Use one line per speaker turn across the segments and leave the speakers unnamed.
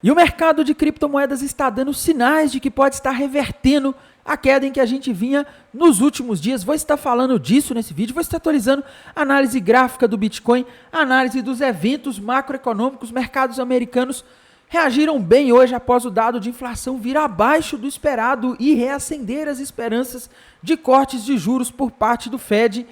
E o mercado de criptomoedas está dando sinais de que pode estar revertendo a queda em que a gente vinha nos últimos dias. Vou estar falando disso nesse vídeo, vou estar atualizando a análise gráfica do Bitcoin, a análise dos eventos macroeconômicos. Mercados americanos reagiram bem hoje após o dado de inflação vir abaixo do esperado e reacender as esperanças de cortes de juros por parte do Fed.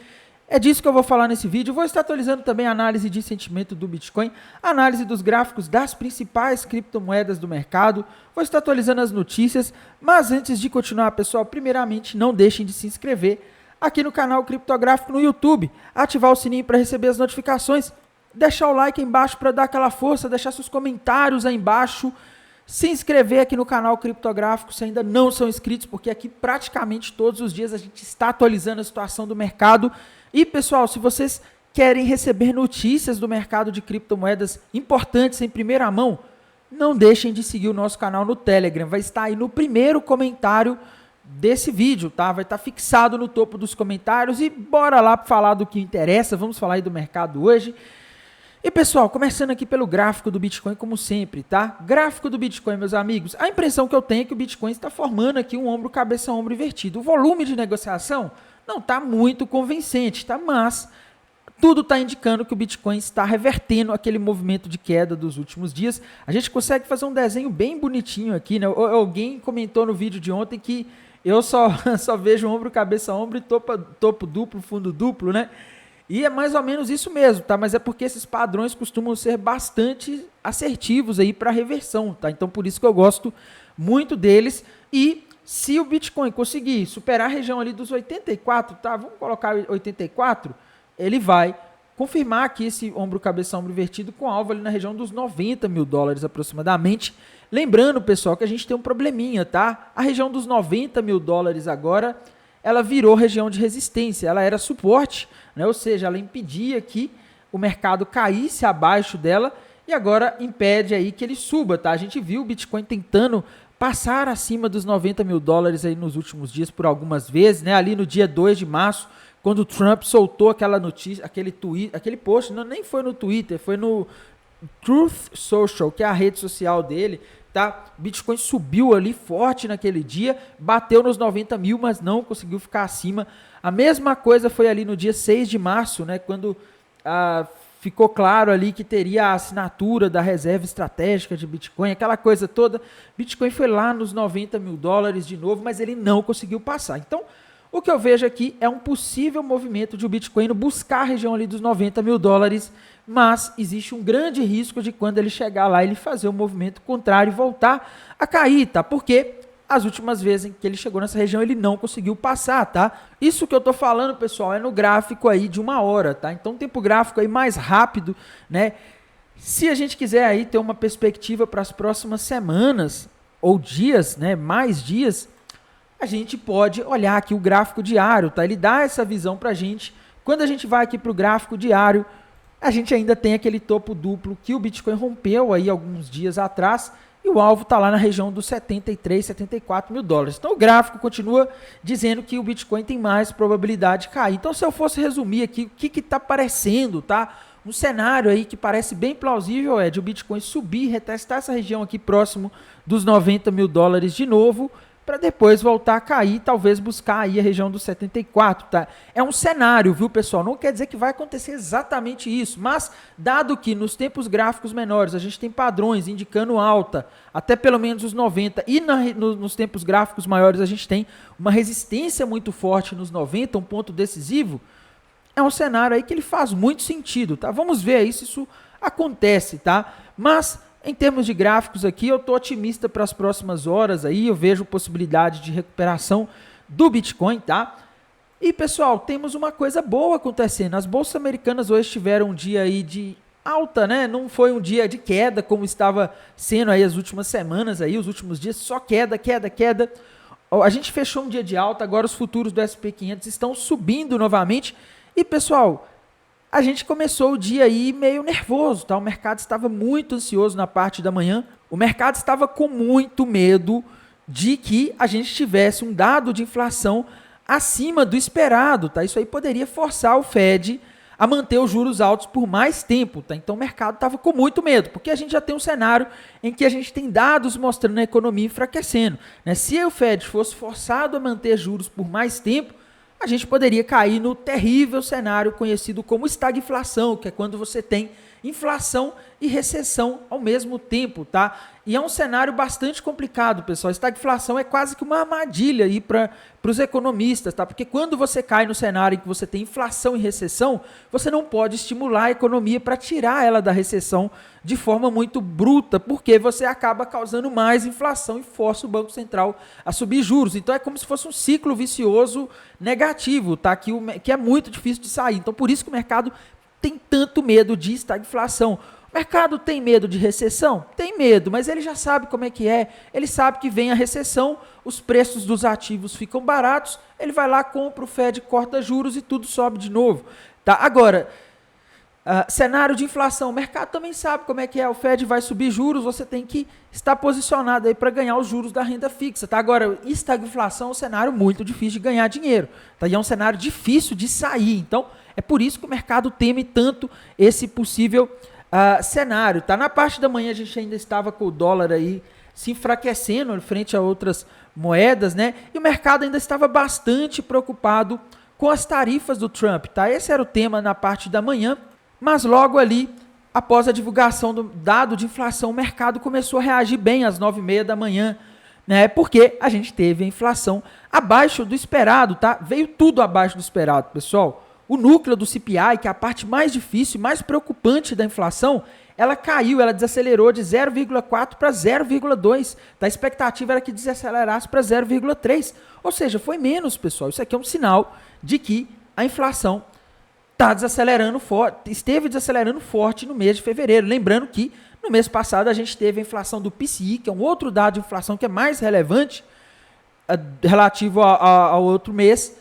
É disso que eu vou falar nesse vídeo. Vou estar atualizando também a análise de sentimento do Bitcoin, a análise dos gráficos das principais criptomoedas do mercado. Vou estar atualizando as notícias, mas antes de continuar, pessoal, primeiramente não deixem de se inscrever aqui no canal Criptográfico no YouTube, ativar o sininho para receber as notificações, deixar o like aí embaixo para dar aquela força, deixar seus comentários aí embaixo, se inscrever aqui no canal Criptográfico se ainda não são inscritos, porque aqui praticamente todos os dias a gente está atualizando a situação do mercado. E pessoal, se vocês querem receber notícias do mercado de criptomoedas importantes em primeira mão, não deixem de seguir o nosso canal no Telegram. Vai estar aí no primeiro comentário desse vídeo, tá? Vai estar fixado no topo dos comentários e bora lá para falar do que interessa. Vamos falar aí do mercado hoje. E pessoal, começando aqui pelo gráfico do Bitcoin, como sempre, tá? Gráfico do Bitcoin, meus amigos. A impressão que eu tenho é que o Bitcoin está formando aqui um ombro, cabeça, ombro invertido. O volume de negociação não está muito convincente, tá? Mas tudo está indicando que o Bitcoin está revertendo aquele movimento de queda dos últimos dias. A gente consegue fazer um desenho bem bonitinho aqui, né? Alguém comentou no vídeo de ontem que eu só vejo ombro, cabeça, ombro e topo duplo, fundo duplo, né? E é mais ou menos isso mesmo, tá? Mas é porque esses padrões costumam ser bastante assertivos aí para reversão, tá? Então por isso que eu gosto muito deles. E se o Bitcoin conseguir superar a região ali dos 84, tá? Vamos colocar 84, ele vai confirmar aqui esse ombro, cabeça, ombro invertido com alvo ali na região dos 90 mil dólares aproximadamente. Lembrando, pessoal, que a gente tem um probleminha, tá? A região dos 90 mil dólares agora, ela virou região de resistência, ela era suporte, né? Ou seja, ela impedia que o mercado caísse abaixo dela e agora impede aí que ele suba, tá? A gente viu o Bitcoin tentando passar acima dos 90 mil dólares aí nos últimos dias por algumas vezes, né? Ali no dia 2 de março, quando o Trump soltou aquela notícia, aquele post, não, nem foi no Twitter, foi no Truth Social, que é a rede social dele, tá? Bitcoin subiu ali forte naquele dia, bateu nos 90 mil, mas não conseguiu ficar acima. A mesma coisa foi ali no dia 6 de março, né? Quando ficou claro ali que teria a assinatura da reserva estratégica de Bitcoin, aquela coisa toda. Bitcoin foi lá nos 90 mil dólares de novo, mas ele não conseguiu passar. Então, o que eu vejo aqui é um possível movimento de o Bitcoin buscar a região ali dos 90 mil dólares, mas existe um grande risco de quando ele chegar lá, ele fazer um movimento contrário e voltar a cair, tá? Porque as últimas vezes em que ele chegou nessa região, ele não conseguiu passar, tá? Isso que eu tô falando, pessoal, é no gráfico aí de 1 hora, tá? Então, tempo gráfico aí mais rápido, né? Se a gente quiser aí ter uma perspectiva para as próximas semanas ou dias, né? Mais dias, a gente pode olhar aqui o gráfico diário, tá? Ele dá essa visão pra gente. Quando a gente vai aqui pro gráfico diário, a gente ainda tem aquele topo duplo que o Bitcoin rompeu aí alguns dias atrás, e o alvo está lá na região dos 73, 74 mil dólares. Então o gráfico continua dizendo que o Bitcoin tem mais probabilidade de cair. Então se eu fosse resumir aqui, o que está parecendo, tá? Um cenário aí que parece bem plausível é de o Bitcoin subir, retestar essa região aqui próximo dos 90 mil dólares de novo, para depois voltar a cair, talvez buscar aí a região dos 74, tá? É um cenário, viu, pessoal? Não quer dizer que vai acontecer exatamente isso, mas dado que nos tempos gráficos menores a gente tem padrões indicando alta, até pelo menos os 90, e nos tempos gráficos maiores a gente tem uma resistência muito forte nos 90, um ponto decisivo, é um cenário aí que ele faz muito sentido, tá? Vamos ver aí se isso acontece, tá? Mas em termos de gráficos aqui, eu estou otimista para as próximas horas aí, eu vejo possibilidade de recuperação do Bitcoin, tá? E pessoal, temos uma coisa boa acontecendo, as bolsas americanas hoje tiveram um dia aí de alta, né? Não foi um dia de queda como estava sendo aí as últimas semanas aí, os últimos dias, só queda, queda, queda. A gente fechou um dia de alta, agora os futuros do SP500 estão subindo novamente e pessoal, a gente começou o dia aí meio nervoso, tá? O mercado estava muito ansioso na parte da manhã, o mercado estava com muito medo de que a gente tivesse um dado de inflação acima do esperado, tá? Isso aí poderia forçar o Fed a manter os juros altos por mais tempo, tá? Então o mercado estava com muito medo, porque a gente já tem um cenário em que a gente tem dados mostrando a economia enfraquecendo, né? Se o Fed fosse forçado a manter juros por mais tempo, a gente poderia cair no terrível cenário conhecido como estagflação, que é quando você tem inflação e recessão ao mesmo tempo, tá? E é um cenário bastante complicado, pessoal. Estagflação é quase que uma armadilha aí para os economistas, tá? Porque quando você cai no cenário em que você tem inflação e recessão, você não pode estimular a economia para tirar ela da recessão de forma muito bruta, porque você acaba causando mais inflação e força o Banco Central a subir juros. Então é como se fosse um ciclo vicioso negativo, tá? Que é muito difícil de sair. Então por isso que o mercado tem tanto medo de estagflação. O mercado tem medo de recessão? Tem medo, mas ele já sabe como é que é. Ele sabe que vem a recessão, os preços dos ativos ficam baratos, ele vai lá, compra, o Fed corta juros e tudo sobe de novo. Tá? Agora, cenário de inflação, o mercado também sabe como é que é. O Fed vai subir juros, você tem que estar posicionado aí para ganhar os juros da renda fixa. Tá? Agora, estagflação é um cenário muito difícil de ganhar dinheiro. Tá? E é um cenário difícil de sair. Então, é por isso que o mercado teme tanto esse possível cenário. Tá? Na parte da manhã a gente ainda estava com o dólar aí se enfraquecendo frente a outras moedas, né? E o mercado ainda estava bastante preocupado com as tarifas do Trump. Tá? Esse era o tema na parte da manhã, mas logo ali, após a divulgação do dado de inflação, o mercado começou a reagir bem às 9h30 da manhã, né? Porque a gente teve a inflação abaixo do esperado, tá? Veio tudo abaixo do esperado, pessoal. O núcleo do CPI, que é a parte mais difícil, mais preocupante da inflação, ela caiu, ela desacelerou de 0,4 para 0,2. A expectativa era que desacelerasse para 0,3. Ou seja, foi menos, pessoal. Isso aqui é um sinal de que a inflação está desacelerando forte, esteve desacelerando forte no mês de fevereiro. Lembrando que no mês passado a gente teve a inflação do PCI, que é um outro dado de inflação que é mais relevante relativo ao outro mês,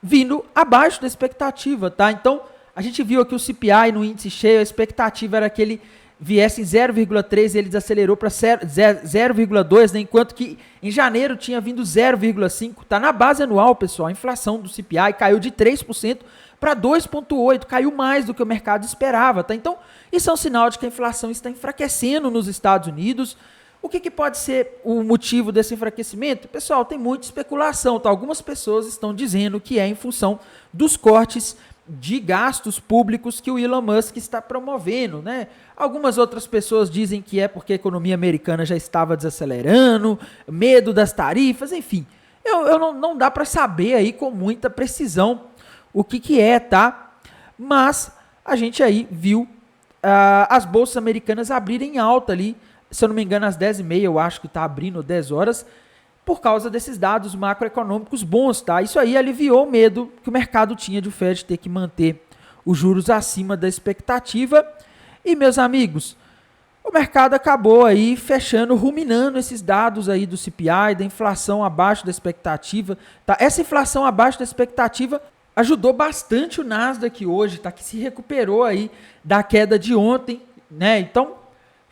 vindo abaixo da expectativa, tá? Então, a gente viu aqui o CPI no índice cheio, a expectativa era que ele viesse em 0,3, ele desacelerou para 0,2, né? Enquanto que em janeiro tinha vindo 0,5, tá? Na base anual, pessoal, a inflação do CPI caiu de 3% para 2,8%, caiu mais do que o mercado esperava, tá? Então, isso é um sinal de que a inflação está enfraquecendo nos Estados Unidos. O que pode ser o motivo desse enfraquecimento? Pessoal, tem muita especulação, tá? Algumas pessoas estão dizendo que é em função dos cortes de gastos públicos que o Elon Musk está promovendo, né? Algumas outras pessoas dizem que é porque a economia americana já estava desacelerando, medo das tarifas, enfim. Não dá para saber aí com muita precisão o que é, tá? Mas a gente aí viu as bolsas americanas abrirem alta ali, se eu não me engano, às 10h30, eu acho que está abrindo 10 horas, por causa desses dados macroeconômicos bons, tá? Isso aí aliviou o medo que o mercado tinha de o Fed ter que manter os juros acima da expectativa. E, meus amigos, o mercado acabou aí fechando, ruminando esses dados aí do CPI, da inflação abaixo da expectativa, tá? Essa inflação abaixo da expectativa ajudou bastante o Nasdaq hoje, tá? Que se recuperou aí da queda de ontem, né? Então,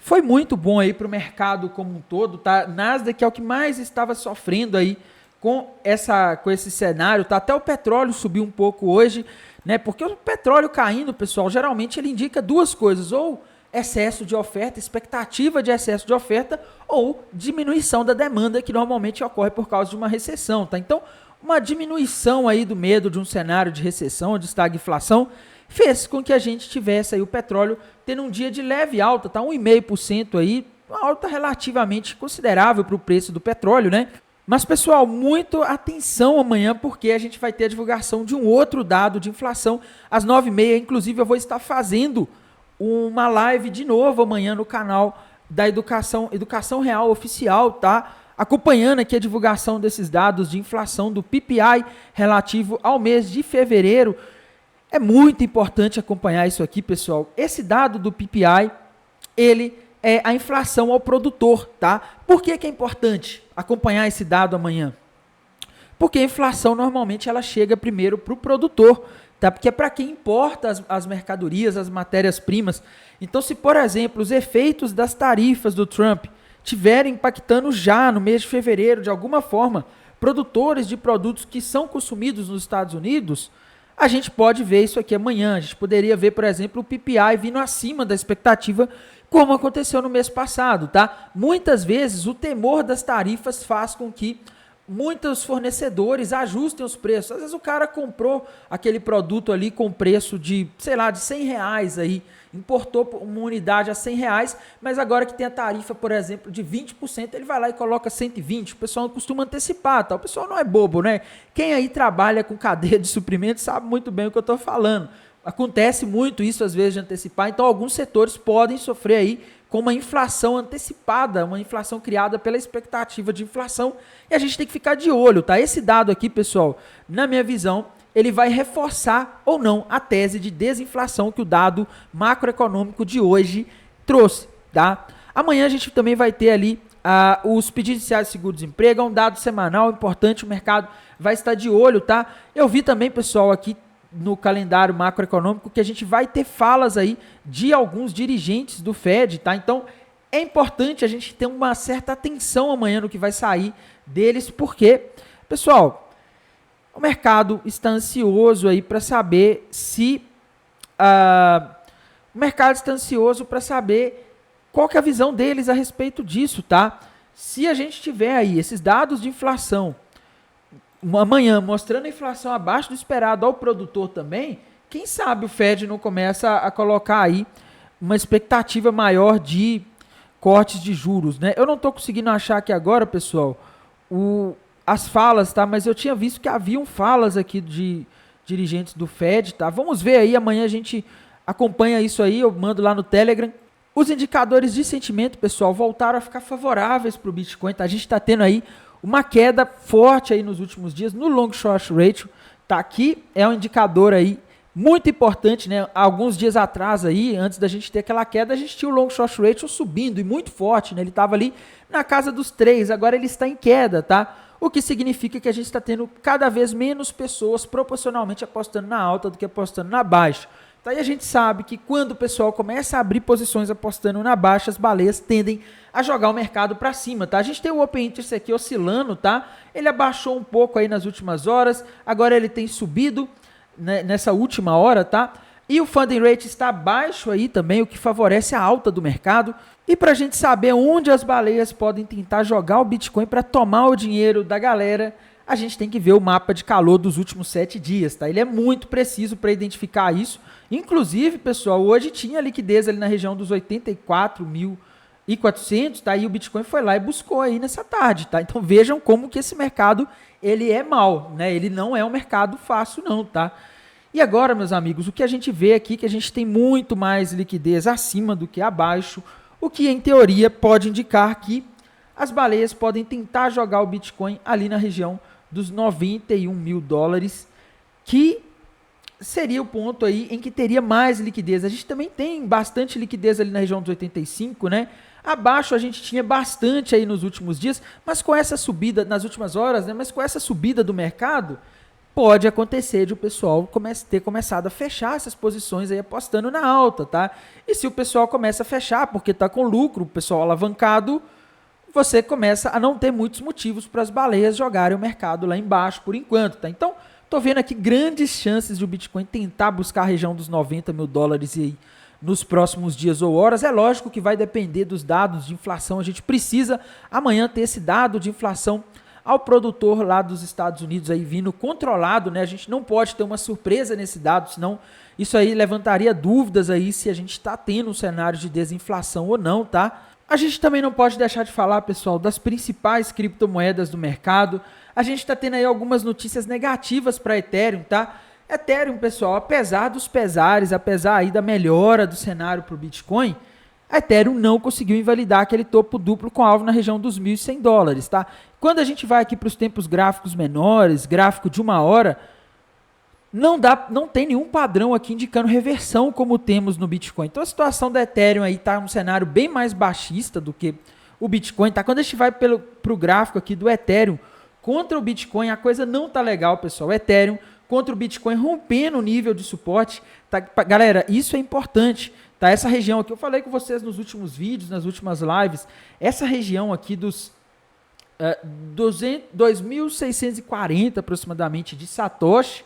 foi muito bom aí para o mercado como um todo, tá? Nasdaq é o que mais estava sofrendo aí com esse cenário, tá? Até o petróleo subiu um pouco hoje, né? Porque o petróleo caindo, pessoal, geralmente ele indica duas coisas, ou excesso de oferta, expectativa de excesso de oferta, ou diminuição da demanda, que normalmente ocorre por causa de uma recessão, tá? Então, uma diminuição aí do medo de um cenário de recessão, de estagflação, fez com que a gente tivesse aí o petróleo tendo um dia de leve alta, tá? 1,5% aí, uma alta relativamente considerável para o preço do petróleo, né? Mas, pessoal, muito atenção amanhã, porque a gente vai ter a divulgação de um outro dado de inflação às 9h30. Inclusive, eu vou estar fazendo uma live de novo amanhã no canal da Educação Real Oficial, tá? Acompanhando aqui a divulgação desses dados de inflação do PPI relativo ao mês de fevereiro. É muito importante acompanhar isso aqui, pessoal. Esse dado do PPI, ele é a inflação ao produtor, tá? Por que é importante acompanhar esse dado amanhã? Porque a inflação, normalmente, ela chega primeiro para o produtor, tá? Porque é para quem importa as mercadorias, as matérias-primas. Então, se, por exemplo, os efeitos das tarifas do Trump estiverem impactando já no mês de fevereiro, de alguma forma, produtores de produtos que são consumidos nos Estados Unidos, a gente pode ver isso aqui amanhã. A gente poderia ver, por exemplo, o PPI vindo acima da expectativa, como aconteceu no mês passado, tá? Muitas vezes o temor das tarifas faz com que muitos fornecedores ajustem os preços. Às vezes o cara comprou aquele produto ali com preço de, sei lá, de R$100 aí, importou uma unidade a R$100, mas agora que tem a tarifa, por exemplo, de 20%, ele vai lá e coloca 120. O pessoal costuma antecipar, tá? O pessoal não é bobo, né? Quem aí trabalha com cadeia de suprimentos sabe muito bem o que eu estou falando. Acontece muito isso às vezes de antecipar, então alguns setores podem sofrer aí com uma inflação antecipada, uma inflação criada pela expectativa de inflação, e a gente tem que ficar de olho, tá? Esse dado aqui, pessoal, na minha visão, ele vai reforçar ou não a tese de desinflação que o dado macroeconômico de hoje trouxe, tá? Amanhã a gente também vai ter ali os pedidos iniciais de seguro-desemprego, é um dado semanal importante, o mercado vai estar de olho, tá? Eu vi também, pessoal, aqui no calendário macroeconômico que a gente vai ter falas aí de alguns dirigentes do Fed, tá? Então, é importante a gente ter uma certa atenção amanhã no que vai sair deles, porque, pessoal, o mercado está ansioso aí para saber se... o mercado está ansioso para saber qual que é a visão deles a respeito disso, tá? Se a gente tiver aí esses dados de inflação amanhã mostrando a inflação abaixo do esperado ao produtor também, quem sabe o Fed não começa a colocar aí uma expectativa maior de cortes de juros, né? Eu não estou conseguindo achar aqui agora, pessoal, as falas, tá? Mas eu tinha visto que haviam falas aqui de dirigentes do Fed, tá? Vamos ver aí, amanhã a gente acompanha isso aí, eu mando lá no Telegram. Os indicadores de sentimento, pessoal, voltaram a ficar favoráveis para o Bitcoin, tá? A gente está tendo aí uma queda forte aí nos últimos dias no long short ratio, tá? Aqui é um indicador aí muito importante, né? Alguns dias atrás aí, antes da gente ter aquela queda, a gente tinha o long short ratio subindo e muito forte, né? Ele estava ali na casa dos 3, agora ele está em queda, tá? O que significa que a gente está tendo cada vez menos pessoas proporcionalmente apostando na alta do que apostando na baixa. Então, aí a gente sabe que quando o pessoal começa a abrir posições apostando na baixa, as baleias tendem a jogar o mercado para cima, tá? A gente tem o Open Interest aqui oscilando, tá? Ele abaixou um pouco aí nas últimas horas, agora ele tem subido, né, nessa última hora, tá? E o Funding Rate está baixo aí também, o que favorece a alta do mercado. E para a gente saber onde as baleias podem tentar jogar o Bitcoin para tomar o dinheiro da galera, a gente tem que ver o mapa de calor dos últimos 7 dias, tá? Ele é muito preciso para identificar isso. Inclusive, pessoal, hoje tinha liquidez ali na região dos 84.400, tá? E o Bitcoin foi lá e buscou aí nessa tarde, tá? Então vejam como que esse mercado, ele é mau, né? Ele não é um mercado fácil não, tá? E agora, meus amigos, o que a gente vê aqui é que a gente tem muito mais liquidez acima do que abaixo, o que em teoria pode indicar que as baleias podem tentar jogar o Bitcoin ali na região dos 91 mil dólares, que seria o ponto aí em que teria mais liquidez. A gente também tem bastante liquidez ali na região dos 85, né? Abaixo a gente tinha bastante aí nos últimos dias, mas com essa subida, nas últimas horas, né? Mas com essa subida do mercado, pode acontecer de o pessoal ter começado a fechar essas posições aí apostando na alta, tá? E se o pessoal começa a fechar porque está com lucro, o pessoal alavancado, você começa a não ter muitos motivos para as baleias jogarem o mercado lá embaixo por enquanto, tá? Então, tô vendo aqui grandes chances de o Bitcoin tentar buscar a região dos 90 mil dólares e aí nos próximos dias ou horas. É lógico que vai depender dos dados de inflação. A gente precisa amanhã ter esse dado de inflação ao produtor lá dos Estados Unidos aí vindo controlado, né? A gente não pode ter uma surpresa nesse dado, senão isso aí levantaria dúvidas aí se a gente está tendo um cenário de desinflação ou não, tá? A gente também não pode deixar de falar, pessoal, das principais criptomoedas do mercado. A gente está tendo aí algumas notícias negativas para Ethereum, tá? Ethereum, pessoal, apesar dos pesares, apesar aí da melhora do cenário para o Bitcoin, a Ethereum não conseguiu invalidar aquele topo duplo com alvo na região dos 1.100 dólares, tá? Quando a gente vai aqui para os tempos gráficos menores, gráfico de 1 hora, não tem nenhum padrão aqui indicando reversão como temos no Bitcoin. Então a situação da Ethereum aí está um cenário bem mais baixista do que o Bitcoin, tá? Quando a gente vai para o gráfico aqui do Ethereum contra o Bitcoin, a coisa não tá legal, pessoal. O Ethereum contra o Bitcoin rompendo o nível de suporte, tá? Galera, isso é importante, tá? Essa região aqui, eu falei com vocês nos últimos vídeos, nas últimas lives, essa região aqui dos 2.640 aproximadamente de Satoshi,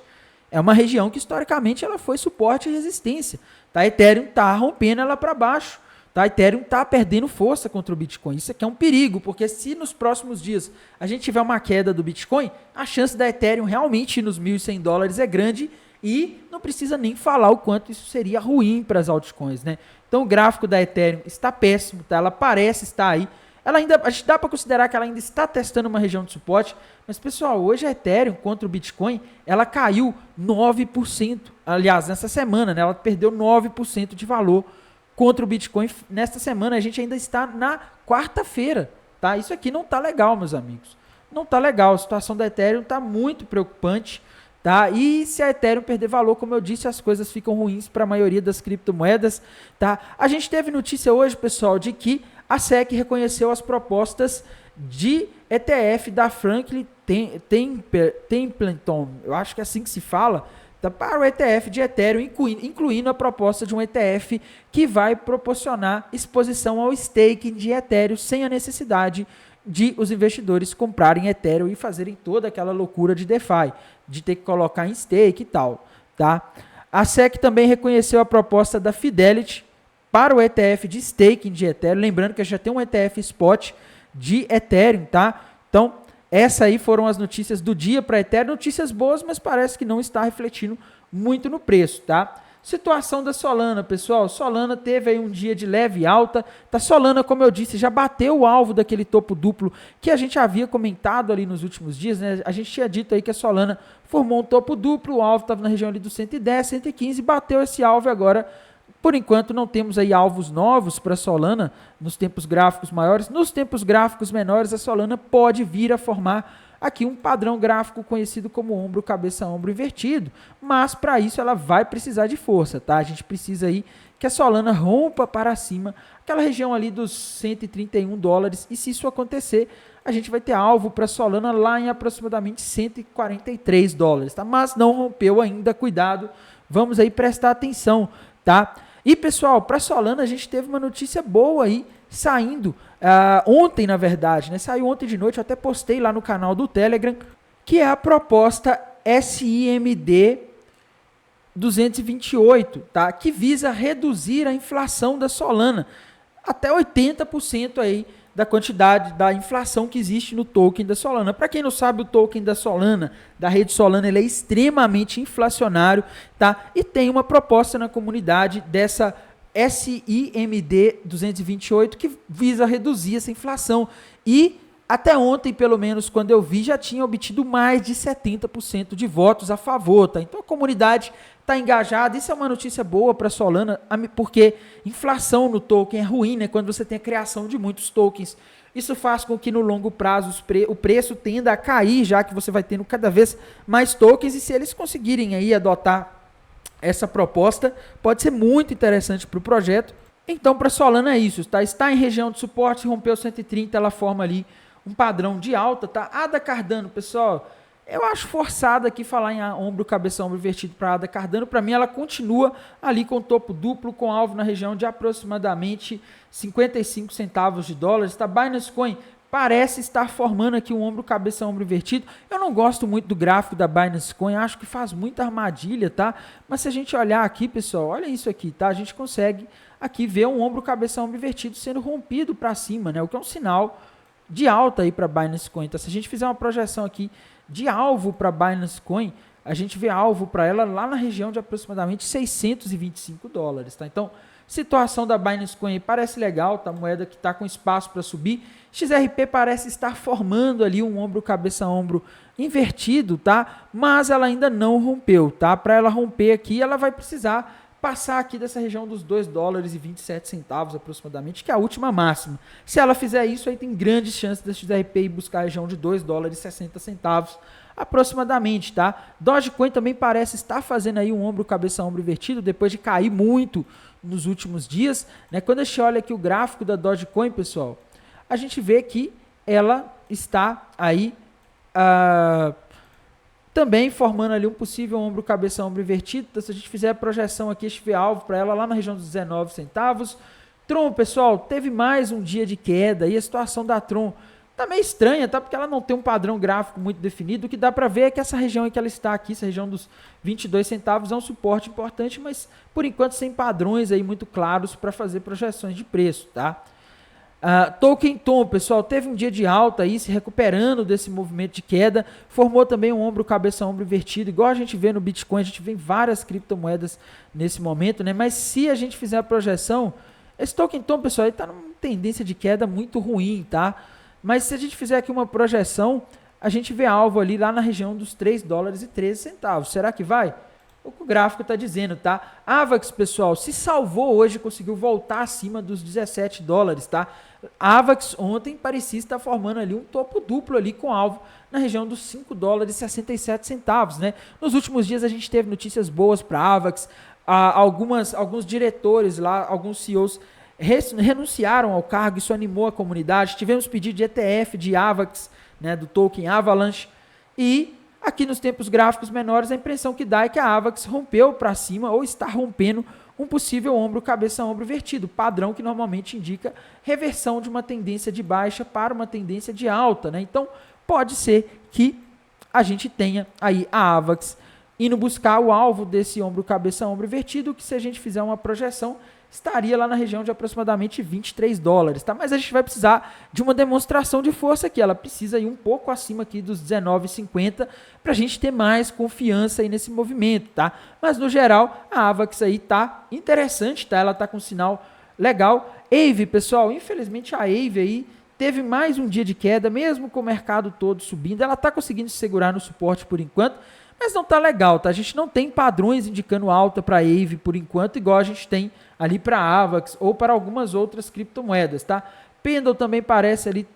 é uma região que historicamente ela foi suporte e resistência. Tá? Ethereum está rompendo ela para baixo. Tá? Ethereum está perdendo força contra o Bitcoin. Isso aqui é um perigo, porque se nos próximos dias a gente tiver uma queda do Bitcoin, a chance da Ethereum realmente ir nos $1.100 é grande e não precisa nem falar o quanto isso seria ruim para as altcoins, né? Então o gráfico da Ethereum está péssimo, tá? Ela parece estar aí. Ela ainda, a gente dá para considerar que ela ainda está testando uma região de suporte, mas pessoal, hoje a Ethereum contra o Bitcoin, ela caiu 9%. Aliás, nessa semana, né, ela perdeu 9% de valor contra o Bitcoin. Nesta semana a gente ainda está na quarta-feira, tá? Isso aqui não tá legal, meus amigos. Não tá legal, a situação da Ethereum tá muito preocupante, tá? E se a Ethereum perder valor, como eu disse, as coisas ficam ruins para a maioria das criptomoedas, tá? A gente teve notícia hoje, pessoal, de que a SEC reconheceu as propostas de ETF da Franklin Templeton, eu acho que é assim que se fala, para o ETF de Ethereum, incluindo a proposta de um ETF que vai proporcionar exposição ao staking de Ethereum sem a necessidade de os investidores comprarem Ethereum e fazerem toda aquela loucura de DeFi, de ter que colocar em stake e tal. Tá? A SEC também reconheceu a proposta da Fidelity para o ETF de staking de Ethereum, lembrando que já tem um ETF spot de Ethereum, tá? Então, essas aí foram as notícias do dia para Ethereum, notícias boas, mas parece que não está refletindo muito no preço, tá? Situação da Solana, pessoal, Solana teve aí um dia de leve alta, tá? Solana, como eu disse, já bateu o alvo daquele topo duplo que a gente havia comentado ali nos últimos dias, né? A gente tinha dito aí que a Solana formou um topo duplo, o alvo estava na região ali dos 110, 115, bateu esse alvo agora. Por enquanto não temos aí alvos novos para a Solana nos tempos gráficos maiores. Nos tempos gráficos menores, a Solana pode vir a formar aqui um padrão gráfico conhecido como ombro, cabeça, ombro invertido. Mas para isso ela vai precisar de força, tá? A gente precisa aí que a Solana rompa para cima, aquela região ali dos $131. E se isso acontecer, a gente vai ter alvo para a Solana lá em aproximadamente $143, tá? Mas não rompeu ainda, cuidado. Vamos aí prestar atenção, tá? E pessoal, para Solana a gente teve uma notícia boa aí, saindo ontem na verdade, né? Saiu ontem de noite, eu até postei lá no canal do Telegram, que é a proposta SIMD 228, tá? Que visa reduzir a inflação da Solana até 80% aí da quantidade da inflação que existe no token da Solana. Para quem não sabe, o token da Solana, da rede Solana, ele é extremamente inflacionário, tá? E tem uma proposta na comunidade dessa SIMD 228 que visa reduzir essa inflação. E até ontem, pelo menos, quando eu vi, já tinha obtido mais de 70% de votos a favor, tá? Então a comunidade está engajada. Isso é uma notícia boa para a Solana, porque inflação no token é ruim, né? Quando você tem a criação de muitos tokens. Isso faz com que no longo prazo o preço tenda a cair, já que você vai tendo cada vez mais tokens, e se eles conseguirem aí adotar essa proposta, pode ser muito interessante para o projeto. Então, para a Solana é isso, tá? Está em região de suporte, rompeu 130, ela forma ali um padrão de alta, tá? ADA Cardano, pessoal, eu acho forçado aqui falar em ombro, cabeça, ombro invertido para ADA Cardano. Para mim, ela continua ali com topo duplo, com alvo na região de aproximadamente 55 centavos de dólares, tá? Binance Coin parece estar formando aqui um ombro, cabeça, ombro invertido. Eu não gosto muito do gráfico da Binance Coin, acho que faz muita armadilha, tá? Mas se a gente olhar aqui, pessoal, olha isso aqui, tá? A gente consegue aqui ver um ombro, cabeça, ombro invertido sendo rompido para cima, né? O que é um sinal de alta aí para Binance Coin. Então, se a gente fizer uma projeção aqui de alvo para Binance Coin, a gente vê alvo para ela lá na região de aproximadamente $625, tá? Então, situação da Binance Coin parece legal, tá? Moeda que está com espaço para subir. XRP parece estar formando ali um ombro, cabeça, ombro invertido, tá? Mas ela ainda não rompeu, tá? Para ela romper aqui, ela vai precisar passar aqui dessa região dos $2,27 aproximadamente, que é a última máxima. Se ela fizer isso, aí tem grandes chances da XRP ir buscar a região de $2,60 aproximadamente, tá? Dogecoin também parece estar fazendo aí um ombro, cabeça, ombro invertido, depois de cair muito nos últimos dias, né? Quando a gente olha aqui o gráfico da Dogecoin, pessoal, a gente vê que ela está aí também formando ali um possível ombro, cabeça, ombro invertido. Então, se a gente fizer a projeção aqui, a gente vê alvo para ela lá na região dos 19 centavos. Tron, pessoal, teve mais um dia de queda e a situação da Tron tá meio estranha, tá? Porque ela não tem um padrão gráfico muito definido. O que dá para ver é que essa região em que ela está aqui, essa região dos 22 centavos, é um suporte importante, mas por enquanto sem padrões aí muito claros para fazer projeções de preço, tá? Token Tom, pessoal, teve um dia de alta aí, se recuperando desse movimento de queda, formou também um ombro, cabeça, ombro invertido, igual a gente vê no Bitcoin, a gente vê em várias criptomoedas nesse momento, né? Mas se a gente fizer a projeção, esse Token Tom, pessoal, ele está numa tendência de queda muito ruim, tá? Mas se a gente fizer aqui uma projeção, a gente vê alvo ali lá na região dos 3 dólares e 13 centavos. Será que vai? O que o gráfico está dizendo, tá? AVAX, pessoal, se salvou hoje, conseguiu voltar acima dos 17 dólares, tá? AVAX ontem parecia estar formando ali um topo duplo ali com alvo na região dos 5 dólares e 67 centavos, né? Nos últimos dias a gente teve notícias boas para AVAX, alguns diretores lá, alguns CEOs renunciaram ao cargo, isso animou a comunidade. Tivemos pedido de ETF de AVAX, né, do token Avalanche, e aqui nos tempos gráficos menores a impressão que dá é que a AVAX rompeu para cima ou está rompendo um possível ombro, cabeça, ombro vertido, padrão que normalmente indica reversão de uma tendência de baixa para uma tendência de alta, né? Então pode ser que a gente tenha aí a AVAX indo buscar o alvo desse ombro, cabeça, ombro vertido, que se a gente fizer uma projeção estaria lá na região de aproximadamente 23 dólares, tá? Mas a gente vai precisar de uma demonstração de força aqui, ela precisa ir um pouco acima aqui dos 19,50 para a gente ter mais confiança aí nesse movimento, tá? Mas no geral, a AVAX aí tá interessante, tá? Ela tá com um sinal legal. AVE, pessoal, infelizmente a AVE aí teve mais um dia de queda, mesmo com o mercado todo subindo, ela tá conseguindo se segurar no suporte por enquanto, mas não tá legal, tá? A gente não tem padrões indicando alta para a AVE por enquanto, igual a gente tem ali para a AVAX ou para algumas outras criptomoedas, tá? Pendle também parece ali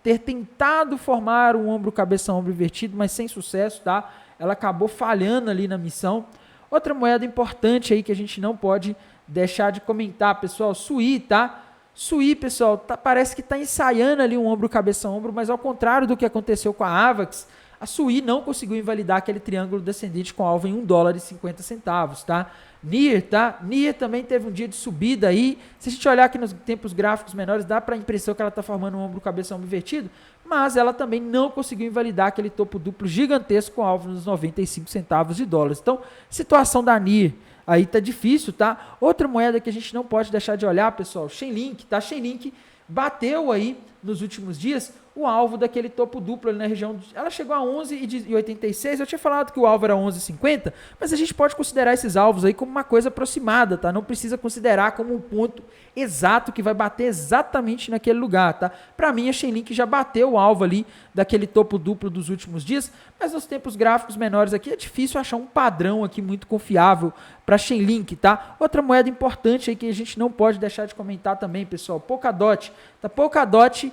ter tentado formar um ombro, cabeça, ombro invertido, mas sem sucesso, tá? Ela acabou falhando ali na missão. Outra moeda importante aí que a gente não pode deixar de comentar, pessoal, SUI, tá? SUI, pessoal, parece que está ensaiando ali um ombro, cabeça, ombro, mas ao contrário do que aconteceu com a AVAX, a SUI não conseguiu invalidar aquele triângulo descendente com alvo em 1 dólar e 50 centavos, tá? NIR, tá? NIR também teve um dia de subida aí. Se a gente olhar aqui nos tempos gráficos menores, dá para a impressão que ela está formando um ombro, cabeça, ombro invertido, mas ela também não conseguiu invalidar aquele topo duplo gigantesco com alvo nos 95 centavos de dólares. Então, situação da NIR aí tá difícil, tá? Outra moeda que a gente não pode deixar de olhar, pessoal, Chainlink, tá? Chainlink bateu aí nos últimos dias o alvo daquele topo duplo ali na região, ela chegou a 11,86, eu tinha falado que o alvo era 11,50, mas a gente pode considerar esses alvos aí como uma coisa aproximada, tá? Não precisa considerar como um ponto exato que vai bater exatamente naquele lugar, tá? Para mim a Chainlink já bateu o alvo ali daquele topo duplo dos últimos dias, mas nos tempos gráficos menores aqui é difícil achar um padrão aqui muito confiável para Chainlink, tá? Outra moeda importante aí que a gente não pode deixar de comentar também, pessoal, Polkadot, tá? Polkadot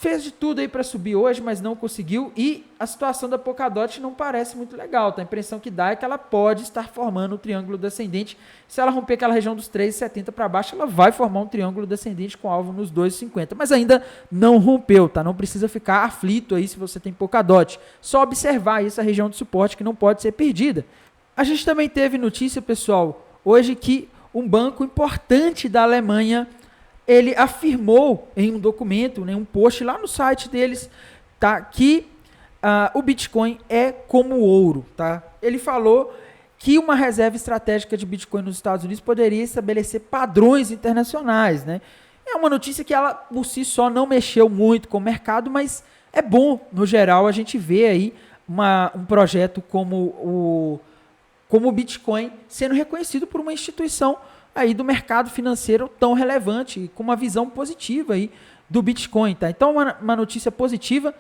fez de tudo aí para subir hoje, mas não conseguiu, e a situação da Polkadot não parece muito legal, tá? A impressão que dá é que ela pode estar formando um triângulo descendente. Se ela romper aquela região dos 3,70 para baixo, ela vai formar um triângulo descendente com alvo nos 2,50, mas ainda não rompeu, tá? Não precisa ficar aflito aí se você tem Polkadot. Só observar essa região de suporte que não pode ser perdida. A gente também teve notícia, pessoal, hoje que um banco importante da Alemanha ele afirmou em um documento, em um post lá no site deles, tá, que o Bitcoin é como ouro. Tá? Ele falou que uma reserva estratégica de Bitcoin nos Estados Unidos poderia estabelecer padrões internacionais. Né? É uma notícia que ela, por si só, não mexeu muito com o mercado, mas é bom, no geral, a gente ver aí um projeto como o Bitcoin sendo reconhecido por uma instituição aí do mercado financeiro tão relevante, com uma visão positiva aí do Bitcoin, tá? Então, uma notícia positiva,